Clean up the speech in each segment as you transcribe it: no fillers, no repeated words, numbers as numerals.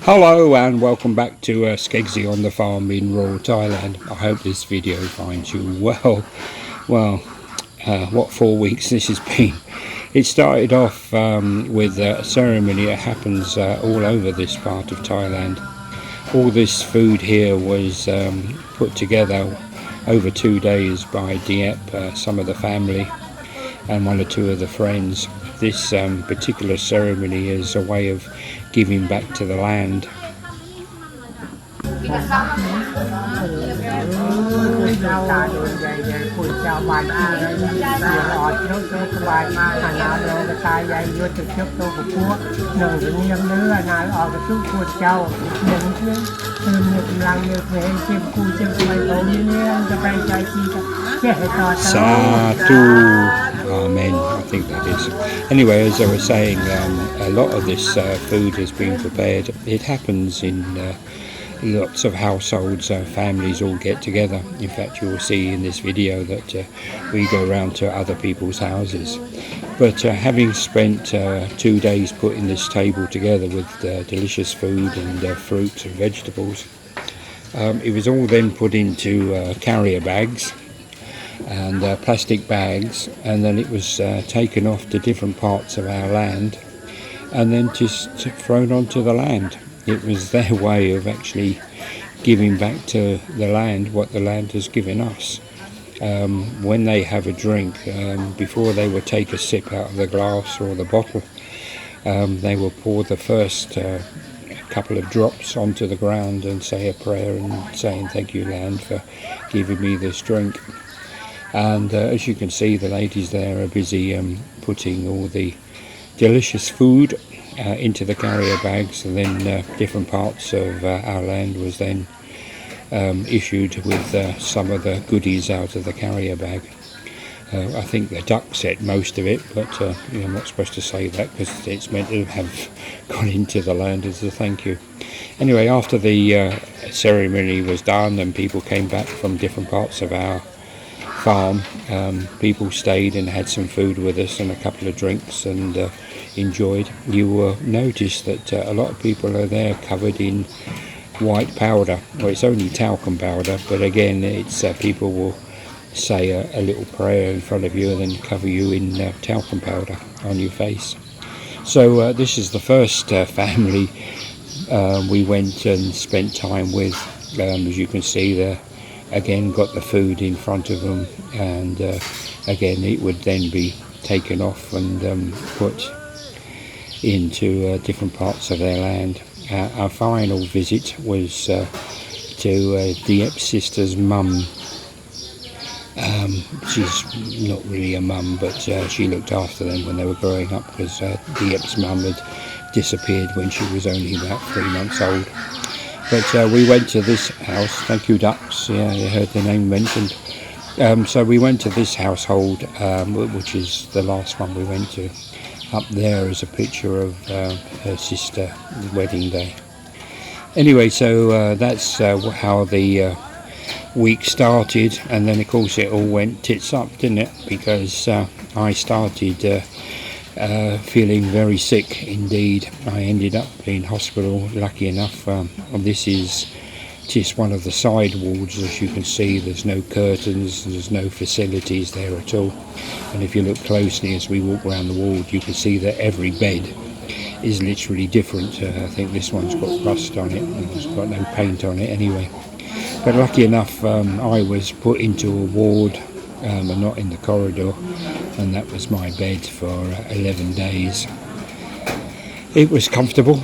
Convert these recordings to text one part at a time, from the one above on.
Hello and welcome back to Skeggsy on the farm in rural Thailand. I hope this video finds you well. Well, what 4 weeks this has been. It started off with a ceremony that happens all over this part of Thailand. All this food here was put together over 2 days by Diep, some of the family and one or two of the friends. This particular ceremony is a way of giving back to the land. สาธุ Amen. I think that is. Anyway, as I was saying, a lot of this food has been prepared. It happens in lots of households, families all get together. In fact, you will see in this video that we go around to other people's houses. But having spent 2 days putting this table together with delicious food and fruits and vegetables, it was all then put into carrier bags and plastic bags, and then it was taken off to different parts of our land and then just thrown onto the land. It was their way of actually giving back to the land what the land has given us. When they have a drink, before they would take a sip out of the glass or the bottle, they will pour the first couple of drops onto the ground and say a prayer and saying, "Thank you, land, for giving me this drink." And as you can see, the ladies there are busy putting all the delicious food into the carrier bags, and then different parts of our land was then issued with some of the goodies out of the carrier bag. I think the ducks ate most of it, but I'm not supposed to say that because it's meant to have gone into the land as a thank you. Anyway, after the ceremony was done and people came back from different parts of our farm, people stayed and had some food with us and a couple of drinks and enjoyed. You will notice that a lot of people are there covered in white powder. Well, it's only talcum powder, but again, it's people will say a little prayer in front of you and then cover you in talcum powder on your face. So this is the first family we went and spent time with. As you can see there, again got the food in front of them, and again it would then be taken off and put into different parts of their land. Our final visit was to Diep's sister's mum. She's not really a mum, but she looked after them when they were growing up, because Diep's mum had disappeared when she was only about 3 months old. But we went to this house. Thank you, ducks. Yeah, you heard the name mentioned. So we went to this household, which is the last one we went to. Up there is a picture of her sister, the wedding day. Anyway, so that's how the week started, and then of course it all went tits up, didn't it? Because I started feeling very sick indeed. I ended up in hospital, lucky enough. This is just one of the side wards. As you can see, there's no curtains, there's no facilities there at all. And if you look closely as we walk around the ward, you can see that every bed is literally different. I think this one's got rust on it, and it's got no paint on it anyway. But lucky enough, I was put into a ward and not in the corridor, and that was my bed for 11 days. It was comfortable.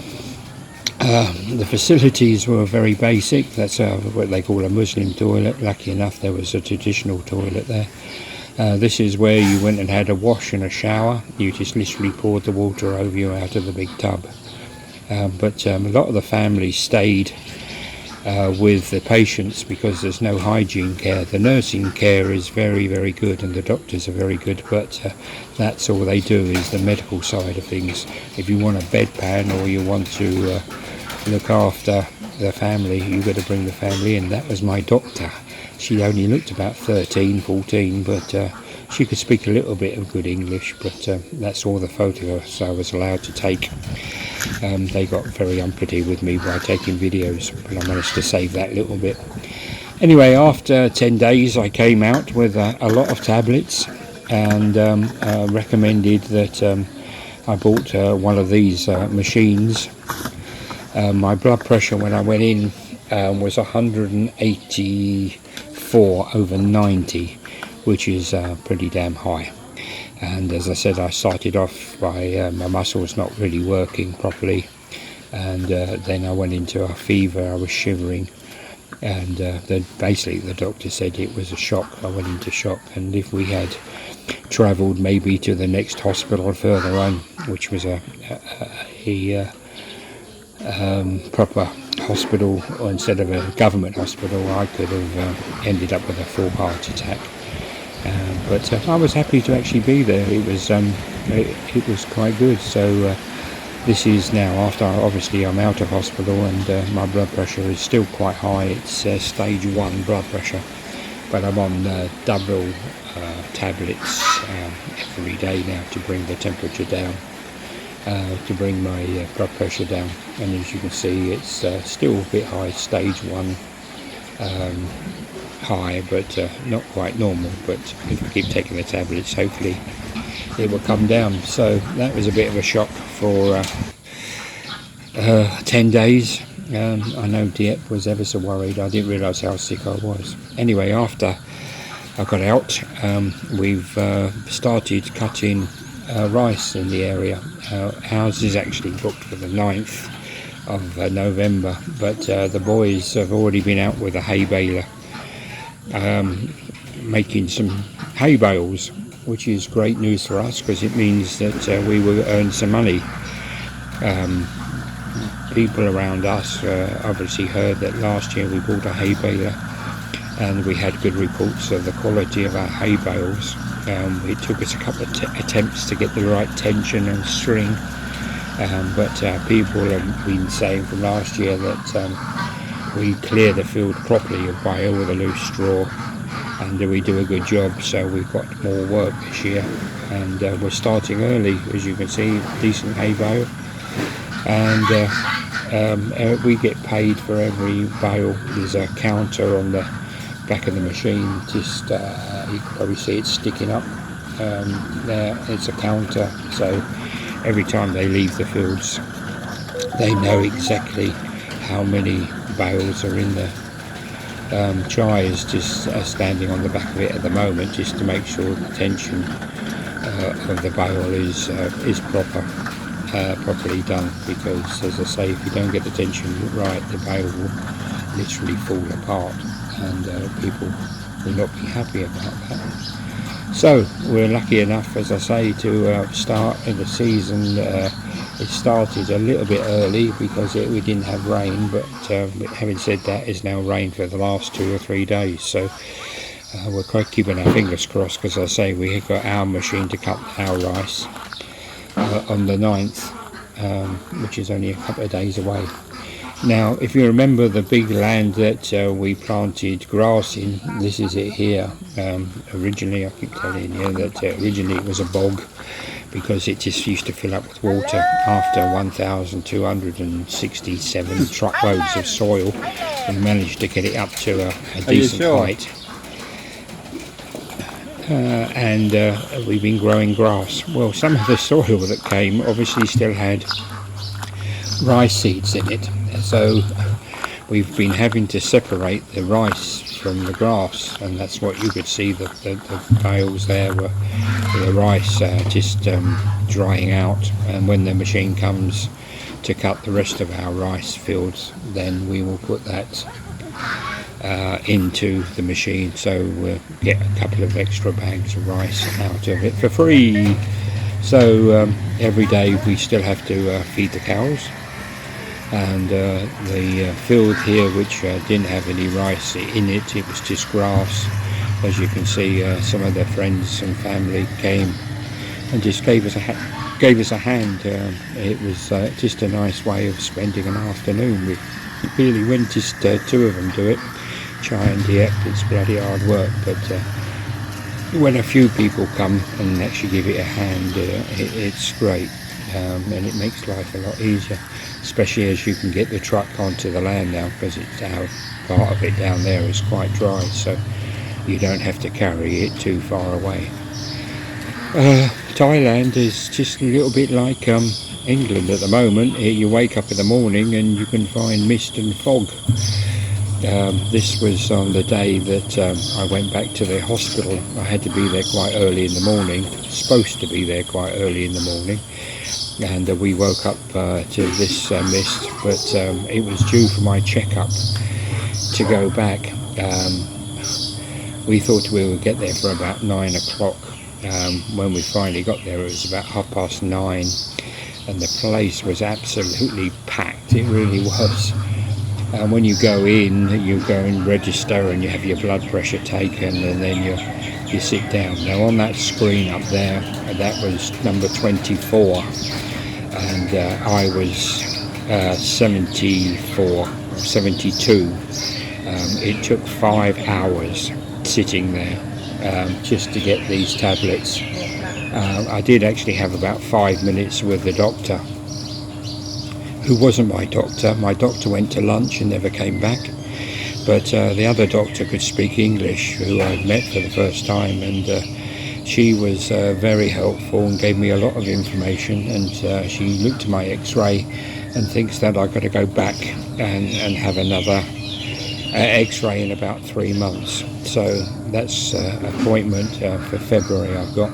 The facilities were very basic. That's what they call a Muslim toilet. Lucky enough, there was a traditional toilet there. This is where you went and had a wash and a shower. You just literally poured the water over you out of the big tub. But a lot of the family stayed with the patients because there's no hygiene care. The nursing care is very, very good, and the doctors are very good, but that's all they do is the medical side of things. If you want a bedpan or you want to look after the family, you've got to bring the family in. That was my doctor. She only looked about 13, 14, but she could speak a little bit of good English, but that's all the photographs I was allowed to take. They got very unpretty with me by taking videos, but I managed to save that little bit. Anyway, after 10 days I came out with a lot of tablets, and recommended that I bought one of these machines. My blood pressure when I went in was 184/90, which is pretty damn high. And as I said, I started off by my muscles not really working properly, and then I went into a fever. I was shivering, and then basically the doctor said it was a shock. I went into shock, and if we had travelled maybe to the next hospital further on, which was a proper hospital, or instead of a government hospital, I could have ended up with a full heart attack. But I was happy to actually be there. It was quite good. So this is now after obviously I'm out of hospital, and my blood pressure is still quite high. It's stage 1 blood pressure, but I'm on double tablets every day now to bring the temperature down, to bring my blood pressure down. And as you can see, it's still a bit high, stage 1 high, but not quite normal. But if I keep taking the tablets, hopefully it will come down. So that was a bit of a shock for 10 days. I know Dieppe was ever so worried. I didn't realise how sick I was. Anyway, after I got out, we've started cutting rice in the area. Ours is actually booked for the 9th of November, but the boys have already been out with a hay baler, making some hay bales, which is great news for us because it means that we will earn some money. People around us obviously heard that last year we bought a hay baler, and we had good reports of the quality of our hay bales. It took us a couple of attempts to get the right tension and string, but people have been saying from last year that we clear the field properly by all the loose straw, and we do a good job. So we've got more work this year, and we're starting early, as you can see. Decent hay bale, and we get paid for every bale. There's a counter on the back of the machine, just you can probably see it sticking up there. It's a counter, so every time they leave the fields they know exactly how many bales are in the Chai is just standing on the back of it at the moment, just to make sure the tension of the bale is properly done, because as I say, if you don't get the tension right, the bale will literally fall apart, and people will not be happy about that. So we're lucky enough, as I say, to start in the season. It started a little bit early because we didn't have rain, but having said that, it's now rained for the last 2 or 3 days, so we're quite keeping our fingers crossed, because I say we have got our machine to cut our rice on the 9th, which is only a couple of days away. Now, if you remember the big land that we planted grass in, this is it here. Originally, I keep telling you that originally it was a bog, because it just used to fill up with water. After 1,267 truckloads of soil, we managed to get it up to a decent height. And we've been growing grass. Well, some of the soil that came obviously still had rice seeds in it, so we've been having to separate the rice from the grass, and that's what you could see, the bales there were the rice just drying out. And when the machine comes to cut the rest of our rice fields, then we will put that into the machine, so we'll get a couple of extra bags of rice out of it for free. So every day we still have to feed the cows, and the field here, which didn't have any rice in it, it was just grass. As you can see, some of their friends and family came and just gave us a hand. It was just a nice way of spending an afternoon. We really went just 2 of them do it, Chai and Dieppe. It's bloody hard work, but when a few people come and actually give it a hand, it's great. and it makes life a lot easier, especially as you can get the truck onto the land now, because it's our part of it down there is quite dry, so you don't have to carry it too far away. Thailand is just a little bit like England at the moment. You wake up in the morning and you can find mist and fog. This was on the day that I went back to the hospital. I had to be there quite early in the morning, supposed to be there quite early in the morning, and we woke up to this mist, but it was due for my checkup to go back. We thought we would get there for about 9 o'clock. When we finally got there, it was about 9:30, and the place was absolutely packed. It really was. When you go in, you go and register and you have your blood pressure taken, and then you sit down. Now on that screen up there, that was number 24, and I was 74 or 72. It took 5 hours sitting there just to get these tablets. I did actually have about 5 minutes with the doctor, who wasn't my doctor. My doctor went to lunch and never came back, but the other doctor could speak English, who I'd met for the first time, and she was very helpful and gave me a lot of information, and she looked at my x-ray and thinks that I've got to go back and have another x-ray in about 3 months. So that's appointment for February I've got,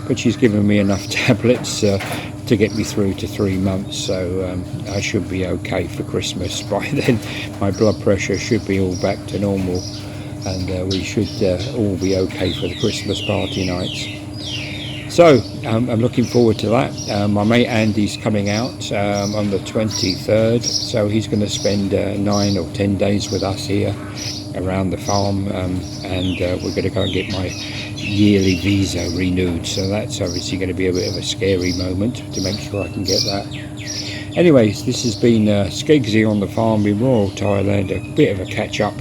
but she's given me enough tablets to get me through to 3 months, so I should be okay for Christmas. By then my blood pressure should be all back to normal, and we should all be okay for the Christmas party nights. So I'm looking forward to that. My mate Andy's coming out on the 23rd, so he's going to spend 9 or 10 days with us here around the farm, and we're going to go and get my yearly visa renewed, so that's obviously going to be a bit of a scary moment to make sure I can get that. Anyways, this has been Skeggsy on the farm in Rural Thailand, a bit of a catch up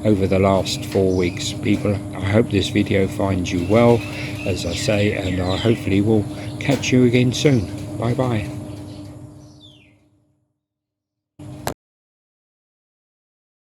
over the last 4 weeks. People, I hope this video finds you well, as I say, and I hopefully will catch you again soon. Bye bye.